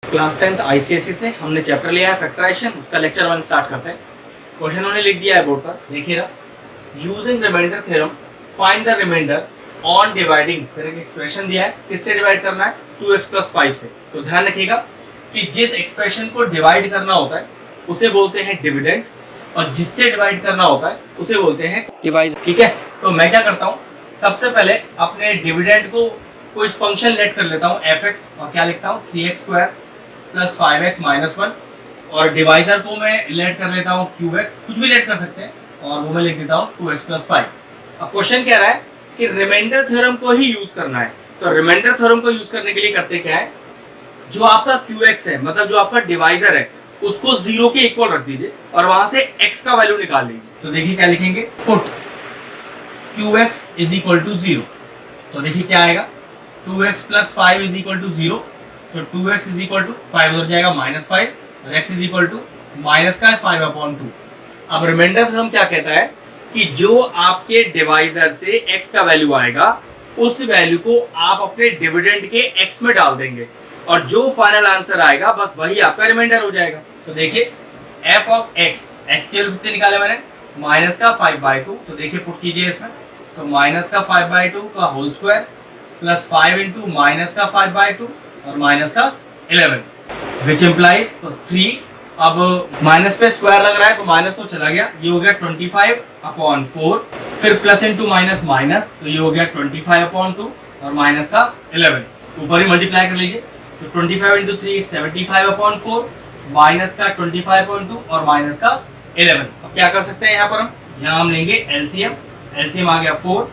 Class 10th ICSE से हमने chapter लिया है फैक्टराइजेशन, उसका लेक्चर 1 स्टार्ट करते हैं। क्वेश्चन उन्होंने लिख दिया है बोर्ड पर, देखिएगा। Using reminder theorem find the remainder on dividing. फिर एक एक्सप्रेशन दिया है, किससे डिवाइड करना है? 2x + 5 से। तो ध्यान रखिएगा कि जिस एक्सप्रेशन को डिवाइड करना होता है उसे बोलते हैं डिविडेंड, और जिससे डिवाइड करना होता है उसे बोलते हैं डिवाइजर। ठीक है, तो मैं क्या करता हूँ, सबसे पहले अपने डिविडेंड को कोई फंक्शन लेट कर लेता हूँ fx, और क्या लिखता हूँ 3x² + 5x - 1, और डिवाइजर को मैं लेट कर लेता हूँ qx, कुछ भी लेट कर सकते हैं, और वो मैं लिख देता हूँ 2x + 5। अब क्वेश्चन कह रहा है कि रिमाइंडर थ्योरम को ही यूज करना है। तो रिमाइंडर थ्योरम को यूज करने के लिए करते क्या है, जो आपका qx है, मतलब जो आपका डिवाइजर है, उसको 0 के इक्वल रख दीजिए और वहां से x का वैल्यू निकाल लीजिए। तो देखिए क्या लिखेंगे, पुट qx = 0। तो देखिए क्या आएगा, 2x + 5 = 0। तो 2x = 5 हो जाएगा -5, और x = -5/2। अब रिमाइंडर थ्योरम क्या कहता है कि जो आपके डिवाइजर से x का वैल्यू आएगा, उस वैल्यू को आप अपने डिविडेंड के x में डाल देंगे, और जो फाइनल आंसर आएगा बस वही आपका रिमाइंडर हो जाएगा। तो देखिए f(x), x के वैल्यू कितने निकाले मैंने, -5/2। तो देखिए पुट कीजिए इसमें, तो -5/2 का होल स्क्वायर + 5 × -5/2 और -11, विच इम्प्लाइज तो 3। अब माइनस पे स्क्वायर लग रहा है तो माइनस तो चला गया, ये हो गया 25/4, फिर प्लस इंटू माइनस माइनस, तो ये हो गया 25/2 और -11, ऊपर ही मल्टीप्लाई कर लीजिए। तो 25 × 3 75/4, -25/2 और -11। अब क्या कर सकते हैं यहाँ पर, हम लेंगे एलसीएम। एलसीएम आ गया 4,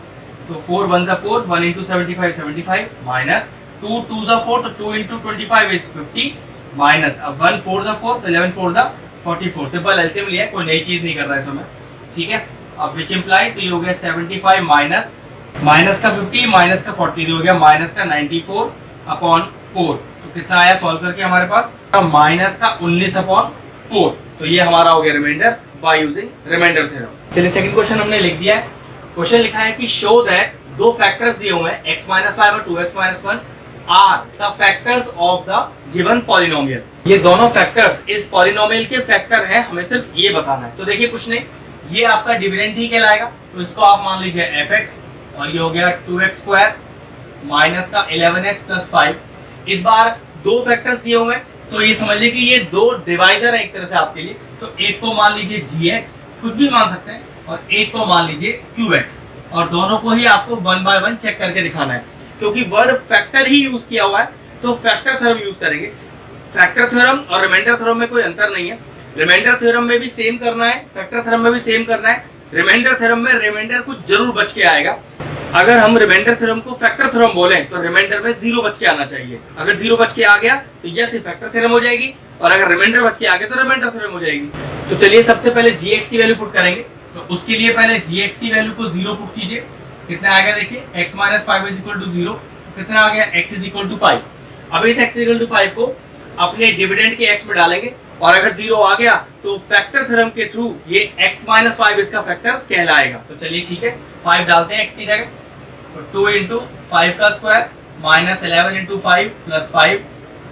तो 4 1 = 4, 1 × 75 75, -2 2 = 4, तो 2 × 25 = 50, माइनस अब 1 4 = 4, तो 11 4 = 44। सिंपल एलसीएम लिया है, कोई नई चीज नहीं कर रहा है इसमें। ठीक है, अब विच इम्प्लाइज तो ये हो गया 75 माइनस का 50 माइनस का 40, हो गया -94/4। तो कितना आया सॉल्व करके हमारे पास, -19/4। तो ये हमारा हो गया reminder by using reminder theorem. चलिए सेकंड क्वेश्चन हमने लिख दिया है। क्वेश्चन लिखा है कि शो दैट दो फैक्टर्स दिए हुए हैं x - 5 और 2x - 1 are the factors of the given polynomial. ये दोनों फैक्टर्स इस पॉलिनोमियल के फैक्टर हैं, हमें सिर्फ ये बताना है। तो देखिए कुछ नहीं, ये आपका डिविडेंड ही कहलाएगा, तो इसको आप मान लीजिए fx, और ये हो गया 2x² माइनस का 11x + 5। इस बार दो फैक्टर्स दिए हुए हैं, तो ये समझ लीजिए कि ये दो डिवाइजर है एक तरह से आपके लिए। तो एक को मान लीजिए gx, कुछ भी मान सकते हैं, और एक को मान लीजिए qx, और दोनों को ही आपको 1 बाय 1 चेक करके दिखाना है। क्योंकि वर्ड फैक्टर ही यूज किया हुआ है, तो फैक्टर थ्योरम यूज करेंगे। फैक्टर थ्योरम और रिमाइंडर थ्योरम में कोई अंतर नहीं है। रिमाइंडर थ्योरम में भी सेम करना है, फैक्टर थ्योरम में भी सेम करना है। रिमाइंडर थ्योरम में रिमाइंडर कुछ जरूर बच के आएगा। अगर हम रिमाइंडर थ्योरम को फैक्टर थ्योरम बोलें तो रिमाइंडर में 0 बच के आना चाहिए। अगर 0 बच के आ गया तो यह सिर्फ फैक्टर थ्योरम हो जाएगी, और अगर रिमाइंडर बच के आ गया तो रिमाइंडर थ्योरम हो जाएगी। तो चलिए सबसे पहले gx की वैल्यू पुट करेंगे। तो उसके लिए पहले gx की वैल्यू को 0 पुट कीजिए। कितना आ गया देखिए, x - 5 = 0। कितना आ गया, x = 5। अब इस x = 5 को अपने डिविडेंड के x में डालेंगे, और अगर 0 आ गया तो फैक्टर थ्योरम के थ्रू ये x - 5 इसका फैक्टर कहलाएगा। तो चलिए ठीक है, 5 डालते हैं x की जगह। तो 2 × 5 का स्क्वायर -11 × 5 + 5,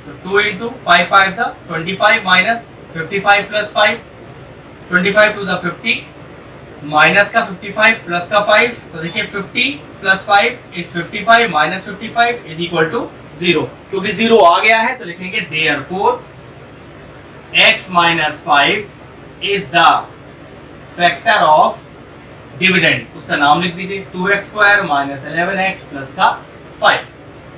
तो 2 × 5 5 = 25 -55 + 5, 25 2 = 50, माइनस का 55 प्लस का 5, तो देखिए 50 + 5 = 55 -55 = 0। क्योंकि 0 आ गया है तो लिखेंगे therefore x - 5 is the factor of dividend. उसका नाम लिख दीजिए 2x² - 11x + 5।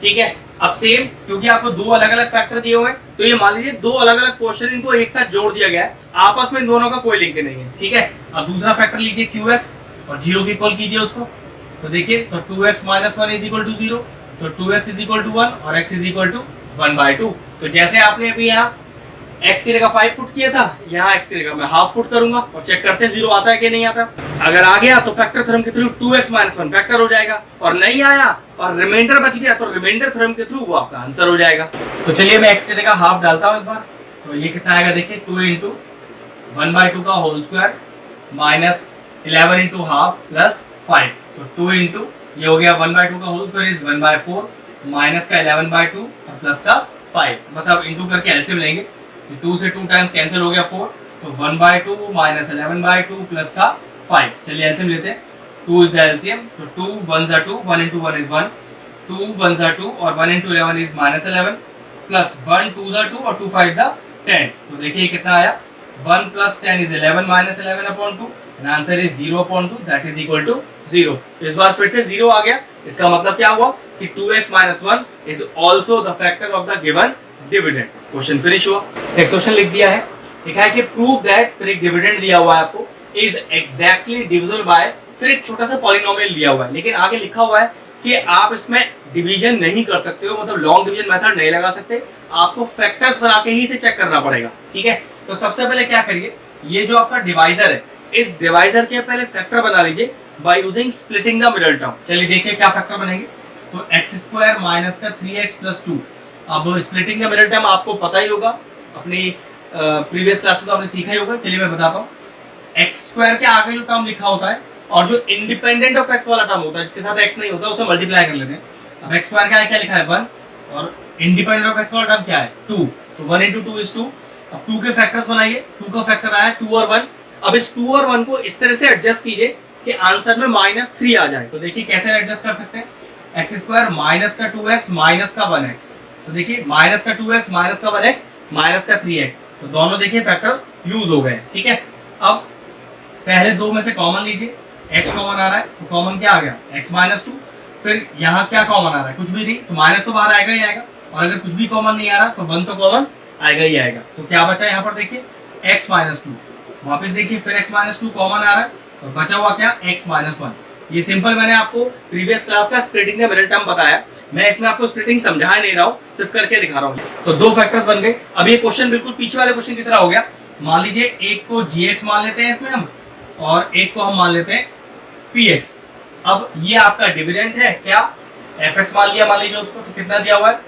ठीक है, अब सेम, क्योंकि आपको दो अलग अलग फैक्टर दिए हुए हैं, तो ये मान लीजिए दो अलग अलग क्वेश्चन, इनको एक साथ जोड़ दिया गया है, आपस में इन दोनों का कोई लिंक नहीं है। ठीक है, अब दूसरा फैक्टर लीजिए qx, और 0 के इक्वल कीजिए उसको। तो देखिए, तो 2x - 1 = 0, तो 2x = 1 और x = 1/2। तो जैसे आपने अभी यहाँ x की जगह 5 पुट किया था, यहाँ x की जगह मैं हाफ पुट करूंगा, और चेक करते हैं 0 आता है कि नहीं आता। अगर आ गया तो फैक्टर थ्योरम के थ्रू 2x - 1 फैक्टर हो जाएगा, और नहीं आया और रिमाइंडर बच गया तो रिमाइंडर थ्योरम के थ्रू वो आपका आंसर हो जाएगा। तो चलिए मैं x की जगह हाफ डालता हूँ इस बार। तो ये कितना आएगा देखिए, 2 × 1/2 का होल स्क्वायर -11 × हाफ + 5, तो 2 × ये हो गया 1/2 का होल स्क्वायर इज 1/4, माइनस का 11/2 और प्लस का 5। बस अब इंटू करके एलसीएम लेंगे, 2 से 2 टाइम्स कैंसिल हो गया 4, तो 1/2 माइनस 11/2 प्लस का 5। चलिए एलसीएम लेते हैं, 2 इज द एलसीएम, तो 2 1 जा 2, 1 into 1 is 1, 2 1 जा 2 और 1 into 11 is -11 प्लस 1 2 जा 2 और 2 5 जा 10। तो देखिए कितना आया, 1 plus 10 is 11 minus 11/2 and answer is 0/2, that is equal to 0। इस बार फिर से 0 आ गया, इसका मतलब क्या हुआ कि 2x minus 1 is also the factor of the given dividend। Question finish हुआ। नेक्स्ट क्वेश्चन लिख दिया है, लिखा है कि प्रूव दैट, फिर एक डिविडेंड दिया हुआ है आपको, इज एग्जैक्टली डिविजिबल बाय, फिर एक छोटा सा पॉलिनोमियल दिया हुआ है, लेकिन आगे लिखा हुआ है कि आप इसमें डिवीजन नहीं कर सकते हो, मतलब लॉन्ग डिवीजन मेथड नहीं लगा सकते, आपको फैक्टर्स बना के ही इसे चेक करना पड़ेगा। ठीक है, तो सबसे पहले क्या करिए, ये जो आपका डिवाइजर है, इस डिवाइजर के पहले फैक्टर बना लीजिए by using splitting the middle term. चलिए देखिए क्या फैक्टर बनेंगे, तो x² माइनस का 3x प्लस 2। अब स्प्लिटिंग द मिडल टर्म आपको पता ही होगा, अपनी प्रीवियस क्लासेस में आपने सीखा ही होगा। चलिए मैं बताता हूँ, x² के आगे जो टर्म लिखा होता है और जो इंडिपेंडेंट ऑफ x वाला टर्म होता है, जिसके साथ x नहीं होता, उसे मल्टीप्लाई कर लेते हैं। अब x² का क्या लिखा है 1 और इंडिपेंडेंट ऑफ x वाला टर्म क्या है 2, तो 1 into 2 is 2। अब 2 के फैक्टर्स बनाइए, 2 का फैक्टर आया 2 और 1। अब इस 2 और 1 को इस तरह से एडजस्ट कीजिए कि आंसर में -3 आ जाए। तो देखिए कैसे एडजस्ट कर सकते हैं, x² माइनस का 2x माइनस का 1x, तो देखिए माइनस का 2x माइनस का 1x माइनस का 3x, तो दोनों देखिए फैक्टर यूज हो गए। ठीक है, अब पहले दो में से कॉमन लीजिए, x कॉमन आ रहा है तो कॉमन क्या आ गया x -2, फिर यहाँ क्या कॉमन आ रहा है, कुछ भी नहीं, तो माइनस तो बाहर आएगा ही आएगा, और अगर कुछ भी कॉमन नहीं आ रहा तो 1 तो कॉमन आएगा ही आएगा। तो क्या बचा यहाँ पर देखिए x -2, वापस देखिए फिर x -2 कॉमन आ रहा है, और बचा हुआ क्या x -1। ये सिंपल मैंने आपको प्रीवियस क्लास का स्प्लिटिंग द मिडल टर्म बताया, मैं इसमें आपको स्प्लिटिंग समझा नहीं रहा हूँ, सिर्फ करके दिखा रहा हूँ। तो दो फैक्टर्स बन गए। अब ये क्वेश्चन बिल्कुल पीछे वाले क्वेश्चन की तरह हो गया। मान लीजिए एक को gx मान लेते हैं इसमें हम, और एक को हम मान लेते हैं px। अब ये आपका डिविडेंड है क्या, fx मान लिया, मान लीजिए उसको, तो कितना दिया हुआ है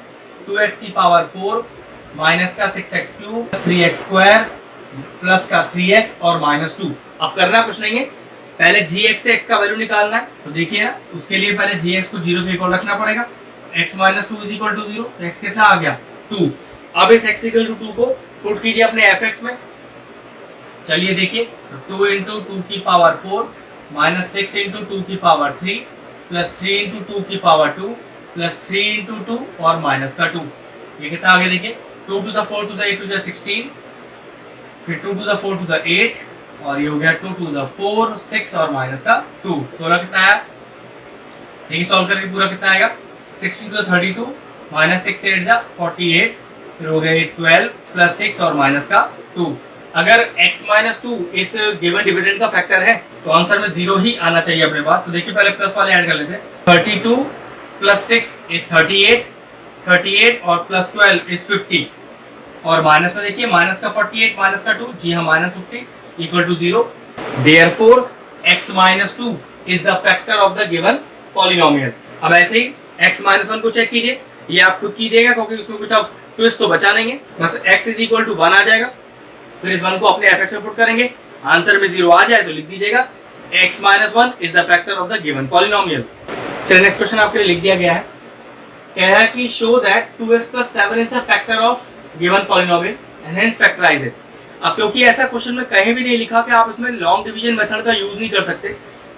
2x की पावर 4 माइनस का 6x³ 3x² प्लस का 3x और -2। अब करना कुछ नहीं है, पहले gx से x का वैल्यू निकालना है। तो देखिए ना, उसके लिए पहले gx को 0 के इक्वल रखना पड़ेगा, x -2 इज इक्वल टू 0, तो x कितना आ गया 2। अब इस x इक्वल टू 2 को पुट कीजिए अपने fx में। चलिए देखिए, 2 into 2 की पावर 4 माइनस 6 into 2 की पावर 3 प्लस 3 into 2 की पावर 2 प्लस 3 into 2 और माइनस का 2, ये कितना आ गया देखिए 2 to the 4 to the 8 to the 16, फिर 2 to the 4 to the 8, और ये हो गया 2 to the 4 6 और माइनस का 2, 16 कितना आया, देखिए सॉल्व करके पूरा कितना आएगा 16 to the 32 माइनस 6 8 जा 48, फिर हो गया 12 प्लस 6 और माइनस का 2। अगर x -2 इस गिवन डिविडेंड का फैक्टर है तो आंसर में 0 ही आना चाहिए अपने पास। तो देखिए पहले प्लस वाले ऐड कर लेते हैं, 32 प्लस 6 इज 38, 38 और प्लस 12 इज 50, और माइनस में देखिए माइनस का 48 माइनस का 2, जी हाँ -50 equal to 0। Therefore x -2 is the factor of the given polynomial. अब ऐसे ही x -1 को चेक कीजिए, ये आप खुद कीजिएगा क्योंकि उसमें कुछ अब ट्विस्ट तो बचा नहीं है, बस x इज इक्वल टू 1 आ जाएगा, फिर इस 1 को अपने fx में पुट करेंगे, आंसर में 0 आ जाए तो लिख दीजिएगा x -1 is the factor of the given polynomial. चलिए नेक्स्ट क्वेश्चन आपके लिए लिख दिया गया है, कह रहा है कि show that 2x + 7 is the factor of given polynomial and hence factorise it. अब क्योंकि ऐसा क्वेश्चन में कहीं भी नहीं लिखा कि आप इसमें लॉन्ग डिवीजन मेथड का यूज नहीं कर सकते,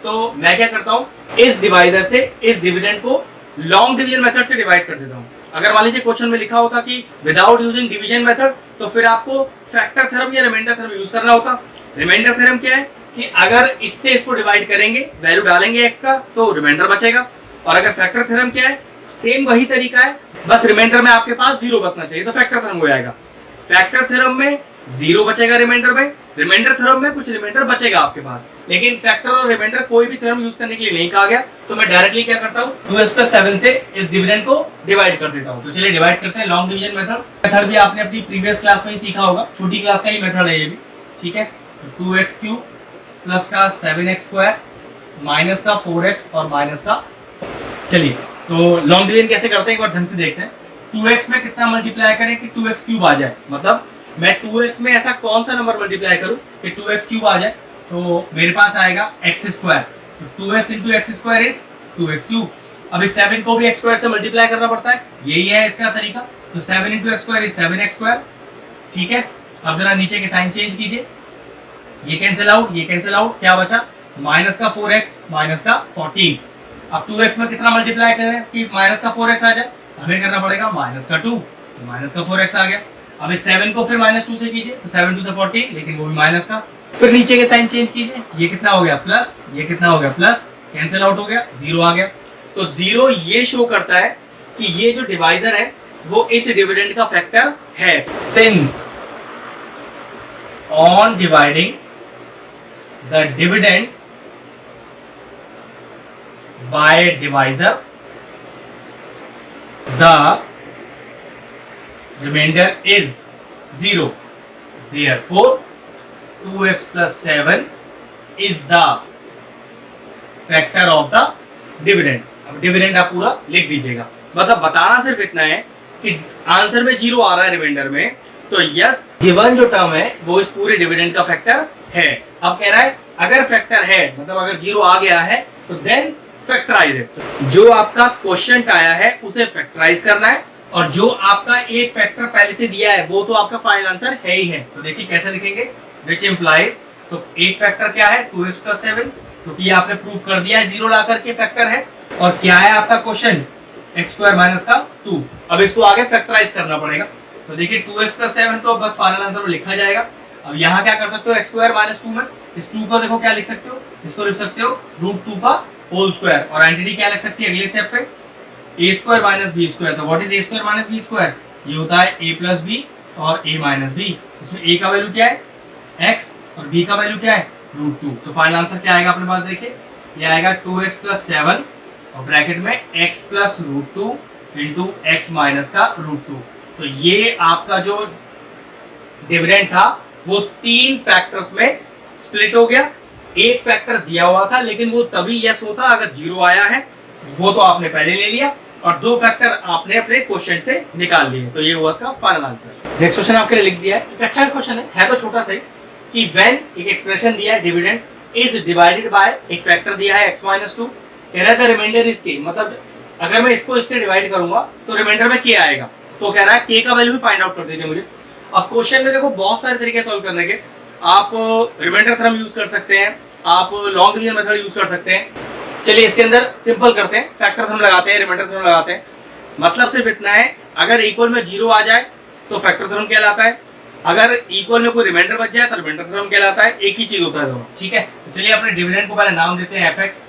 तो मैं क्या करता हूँ, इस डिवाइजर से इस डिविडेंड को लॉन्ग डिवीजन मेथड से डिवाइड कर देता हूँ। अगर मान लीजिए क्वेश्चन में लिखा होता कि विदाउट यूजिंग डिवीजन मेथड, तो फिर आपको फैक्टर थ्योरम या रिमाइंडर थ्योरम यूज करना होता। रिमाइंडर थ्योरम क्या है कि अगर इससे इसको डिवाइड करेंगे, वैल्यू डालेंगे x का, तो रिमाइंडर बचेगा, और अगर फैक्टर थ्योरम क्या है, सेम वही तरीका है, बस रिमाइंडर में आपके पास 0 बचना चाहिए, तो फैक्टर थ्योरम हो जाएगा। फैक्टर थ्योरम में 0 बचेगा रिमाइंडर में, रिमाइंडर थ्योरम में कुछ रिमाइंडर बचेगा आपके पास, लेकिन फैक्टर और रिमाइंडर कोई भी थ्योरम यूज करने के लिए नहीं कहा गया, तो मैं डायरेक्टली क्या करता हूँ 2x + 7 से इस डिविडेंड को डिवाइड कर देता हूँ। तो चलिए डिवाइड करते हैं लॉन्ग डिवीजन मेथड भी आपने अपनी प्रीवियस क्लास में ही सीखा होगा, छोटी क्लास का ही मेथड है ये भी, ठीक है। तो 2x³ प्लस का 7x² माइनस का 4x और माइनस का, चलिए तो लॉन्ग डिवीजन कैसे करते हैं एक बार ढंग से देखते हैं। 2x में कितना मल्टीप्लाई करें कि 2x³ आ जाए, मतलब मैं 2x में ऐसा कौन सा नंबर मल्टीप्लाई करूं कि 2x³ आ जाए, तो मेरे पास आएगा x², तो 2x into x² is 2x³। अब इस 7 को भी x स्क्वायर से मल्टीप्लाई करना पड़ता है, यही है इसका तरीका। तो 7 into x square is 7x square, ठीक है। अब जरा नीचे के साइन चेंज कीजिए, ये कैंसिल आउट, ये कैंसिल आउट, क्या बचा माइनस का 4x माइनस का 14। अब 2x में कितना मल्टीप्लाई करें कि माइनस का 4x आ जाए, हमें करना पड़ेगा माइनस का 2, तो माइनस का 4x आ गया। अब इस 7 को फिर माइनस 2 से कीजिए, तो 7 टू द 14, लेकिन वो भी माइनस का। फिर नीचे के साइन चेंज कीजिए, ये कितना हो गया प्लस, ये कितना हो गया प्लस, कैंसिल आउट हो गया, 0 आ गया। तो 0 ये शो करता है कि ये जो डिवाइजर है वो इस डिविडेंड का फैक्टर है। Since on dividing the dividend by divisor the remainder is 0, therefore 2x plus 7 is the factor of the dividend। अब डिविडेंड आप पूरा लिख दीजिएगा, मतलब बताना सिर्फ इतना है कि आंसर में 0 आ रहा है रिमाइंडर में, तो यस गिवन जो टर्म है वो इस पूरे डिविडेंड का फैक्टर है। अब कह रहा है अगर फैक्टर है, मतलब अगर 0 आ गया है तो देन फैक्टराइज इट। जो आपका क्वेश्चन आया है उसे फैक्टराइज करना है, और जो आपका एक फैक्टर पहले से दिया है वो तो आपका फाइनल आंसर है ही है। तो देखिए कैसे लिखेंगे, विच इम्प्लाइज, तो एक फैक्टर क्या है 2x प्लस 7, क्योंकि ये आपने प्रूफ कर दिया है 0 ला करके फैक्टर है। और क्या है आपका क्वेश्चन x स्क्वायर माइनस का 2। अब इसको आगे फैक्टराइज करना पड़ेगा। तो देखिए 2x प्लस 7 तो बस फाइनल आंसर में लिखा जाएगा। अब यहाँ क्या कर सकते हो, x स्क्वायर माइनस 2 में इस 2 को देखो क्या लिख सकते हो, इसको लिख सकते हो √2 का होल स्क्वायर, और एंटिटी क्या लिख सकती है अगले स्टेप पे a square minus B square. तो what is a square minus B square, ये होता है a प्लस बी और a माइनस बी। इसमें a का वैल्यू क्या है x और b का वैल्यू क्या है √2। तो फाइनल आंसर क्या आएगा अपने पास, देखिए ये आएगा 2x प्लस 7 और ब्रैकेट में x plus √2 into x minus का √2। तो ये आपका जो डिविडेंड था वो 3 फैक्टर्स में स्प्लिट हो गया। एक फैक्टर दिया हुआ था लेकिन वो तभी यस होता अगर 0 आया है, वो तो आपने पहले ले लिया, और 2 फैक्टर आपने अपने क्वेश्चन से निकाल लिए। तो ये हुआ इसका फाइनल आंसर। नेक्स्ट क्वेश्चन आपके लिए लिख दिया है, एक अच्छा क्वेश्चन है तो छोटा सा, कि व्हेन एक एक्सप्रेशन दिया है डिविडेंड इज डिवाइडेड बाय, एक फैक्टर दिया है x माइनस 2, कह रहा है द रिमाइंडर इज k, मतलब अगर मैं इसको इससे डिवाइड करूंगा तो रिमाइंडर में k आएगा। तो कह रहा है k का वैल्यू भी फाइंड आउट कर दीजिए मुझे। अब क्वेश्चन में देखो बहुत सारे तरीके सॉल्व करने के, आप रिमाइंडर थ्योरम यूज कर सकते हैं, आप लॉन्ग डिवीजन मेथड यूज कर सकते हैं। चलिए इसके अंदर सिंपल करते हैं, फैक्टर थ्योरम लगाते हैं, रिमाइंडर थ्योरम लगाते हैं। मतलब सिर्फ इतना है, अगर इक्वल में 0 आ जाए तो फैक्टर थ्योरम कहलाता है, अगर इक्वल में कोई रिमाइंडर बच जाए तो रिमाइंडर थ्योरम कहलाता है। एक ही चीज होता है दोनों, ठीक है। तो चलिए अपने डिविडेंड को पहले नाम देते हैं fx,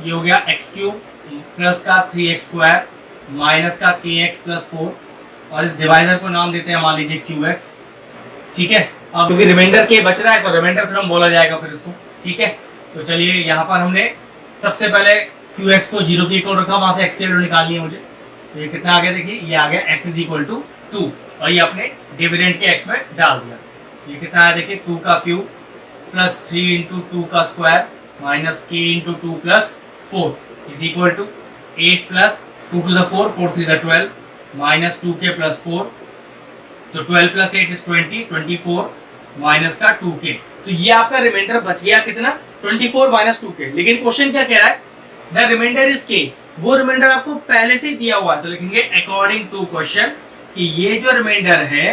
ये हो गया x क्यूब प्लस का 3x स्क्वायर माइनस का kx प्लस 4, और इस डिवाइजर को नाम देते हैं मान लीजिए qx, ठीक है। अब क्योंकि रिमाइंडर k बच रहा है तो रिमाइंडर थ्योरम बोला जाएगा फिर इसको, ठीक है। तो चलिए यहाँ पर हमने सबसे पहले qx को 0 के इक्वल रखा, वहां से x की वैल्यू निकालनी है मुझे। तो ये कितना आ गया, देखिए ये आ गया x इज इक्वल टू 2, और ये अपने डिविडेंड के x में डाल दिया। ये कितना है देखिए 2 का क्यूब प्लस 3 इंटू 2 का square minus k into 2 plus 4 is equal to 8 plus 2 to the 4, 4 3 the 12 minus 2k plus 4, तो 12 प्लस 8 इज 20, 24 माइनस का 2k। तो ये आपका रिमाइंडर बच गया कितना 24 माइनस 2k। लेकिन क्वेश्चन क्या कह रहा है, द रिमाइंडर इज k, वो रिमाइंडर आपको पहले से ही दिया हुआ है। तो लिखेंगे अकॉर्डिंग टू क्वेश्चन कि ये जो रिमाइंडर है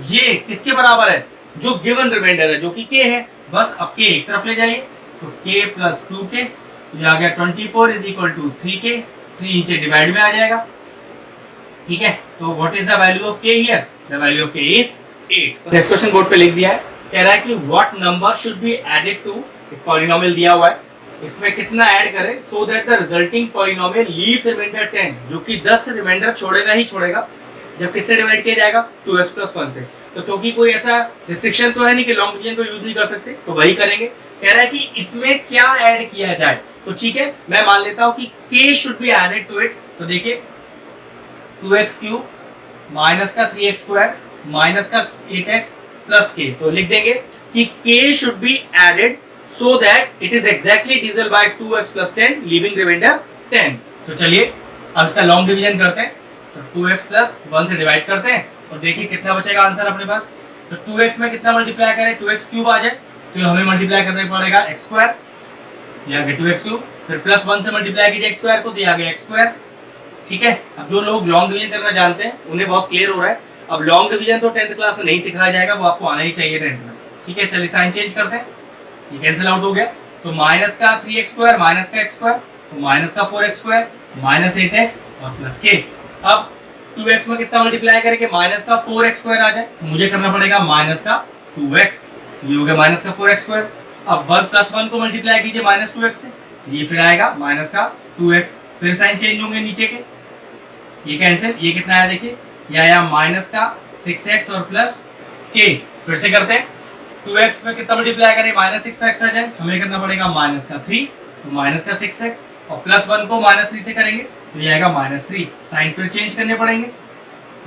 ये किसके बराबर है, जो गिवन रिमाइंडर है जो कि k है। बस अब k एक तरफ ले जाइए, तो k प्लस 2k, ये आ गया 24 इज इक्वल टू 3k, 3 नीचे डिवाइड में आ जाएगा, ठीक है। तो what is the value of k here, the value of k is 8। Next question board पे लिख दिया है, कह रहा है कि what number should be added to, एक पॉलिनोमियल दिया हुआ है, इसमें कितना ऐड करें so that the resulting polynomial leaves reminder 10, जो कि 10 रिमाइंडर छोड़ेगा ही छोड़ेगा। जब किससे डिवाइड किया जाएगा 2x प्लस 1 से। तो क्योंकि कोई ऐसा रिस्ट्रिक्शन तो है नहीं कि लॉन्ग डिवीजन को यूज नहीं कर सकते, तो वही करेंगे। कह रहा है कि इसमें क्या ऐड किया जाए, तो ठीक है मैं मान लेता हूं कि k should be added to it. तो देखिए 2x क्यूब माइनस का 3x स्क्वायर माइनस का 8x प्लस k, तो लिख देंगे कि k should be added so that it is exactly divisible by 2x plus 10 leaving remainder 10। तो चलिए अब इसका लॉन्ग डिवीजन करते हैं, तो 2x plus 1 से डिवाइड करते हैं और देखिए कितना बचेगा आंसर अपने पास। तो 2x में कितना मल्टीप्लाई करें, 2x क्यूब आ जाए, तो हमें मल्टीप्लाई करना पड़ेगा x स्क्वायर, यहाँ के 2x क्यूब फिर प्लस 1 से मल्टीप्लाई कीजिए x स्क्वायर को, दिया गया x स्क्वायर। ठीक है, अब जो लोग लॉन्ग डिवीजन करना जानते हैं उन्हें बहुत क्लियर हो रहा है। अब लॉन्ग डिवीजन तो 10th क्लास में नहीं सिखाया जाएगा, वो आपको आना ही चाहिए 10th में। ठीक है, चलिए साइन चेंज करते हैं, ये कैंसिल आउट हो गया। तो माइनस का 3x स्क्वायर माइनस का x स्क्वायर, तो माइनस का 4x स्क्वायर माइनस 8x और प्लस k। अब 2x में कितना मल्टीप्लाई करेंगे, माइनस का 4x स्क्वायर आ जाए, तो मुझे करना पड़ेगा माइनस का 2x, तो ये हो गया माइनस का 4x स्क्वायर। अब 1 प्लस 1 को मल्टीप्लाई कीजिए माइनस 2x से, ये फिर आएगा माइनस का 2x, फिर साइन चेंज होंगे नीचे के, ये कैंसिल, ये कितना आया देखिए, ये आया माइनस का 6x और प्लस k। फिर से करते हैं, 2x में कितना मल्टीप्लाई करें, माइनस 6x आ जाए, हमें करना पड़ेगा माइनस का 3, तो माइनस का 6x और प्लस 1 को माइनस 3 से करेंगे तो ये आएगा माइनस 3। साइन फिर चेंज करने पड़ेंगे,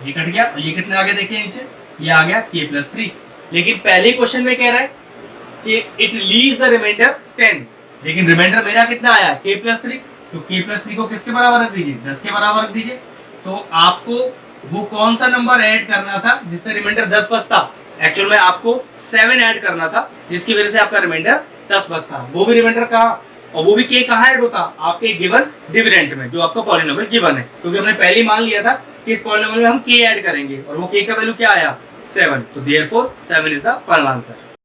ये कट गया और ये कितना आ गया देखिए नीचे, ये आ गया k प्लस 3। लेकिन पहले क्वेश्चन में कह रहा है कि इट लीव्स द रिमाइंडर 10, लेकिन रिमाइंडर मेरा कितना आया, k प्लस 3, तो k प्लस 3 को किसके बराबर रख दीजिए, 10 के बराबर रख दीजिए। तो आपको वो कौन सा नंबर ऐड करना था जिससे रिमाइंडर 10 बचता, एक्चुअल में आपको 7 ऐड करना था, जिसकी वजह से आपका रिमाइंडर 10 बचता। वो भी रिमाइंडर कहाँ, और वो भी k कहाँ ऐड होता, आपके गिवन डिविडेंट में, जो आपका पॉलिनोमियल गिवन है, क्योंकि हमने पहले ही मान लिया था कि इस पॉलिनोमियल में हम k ऐड करेंगे और वो k का वैल्यू क्या आया, 7। तो therefore 7 is the final answer.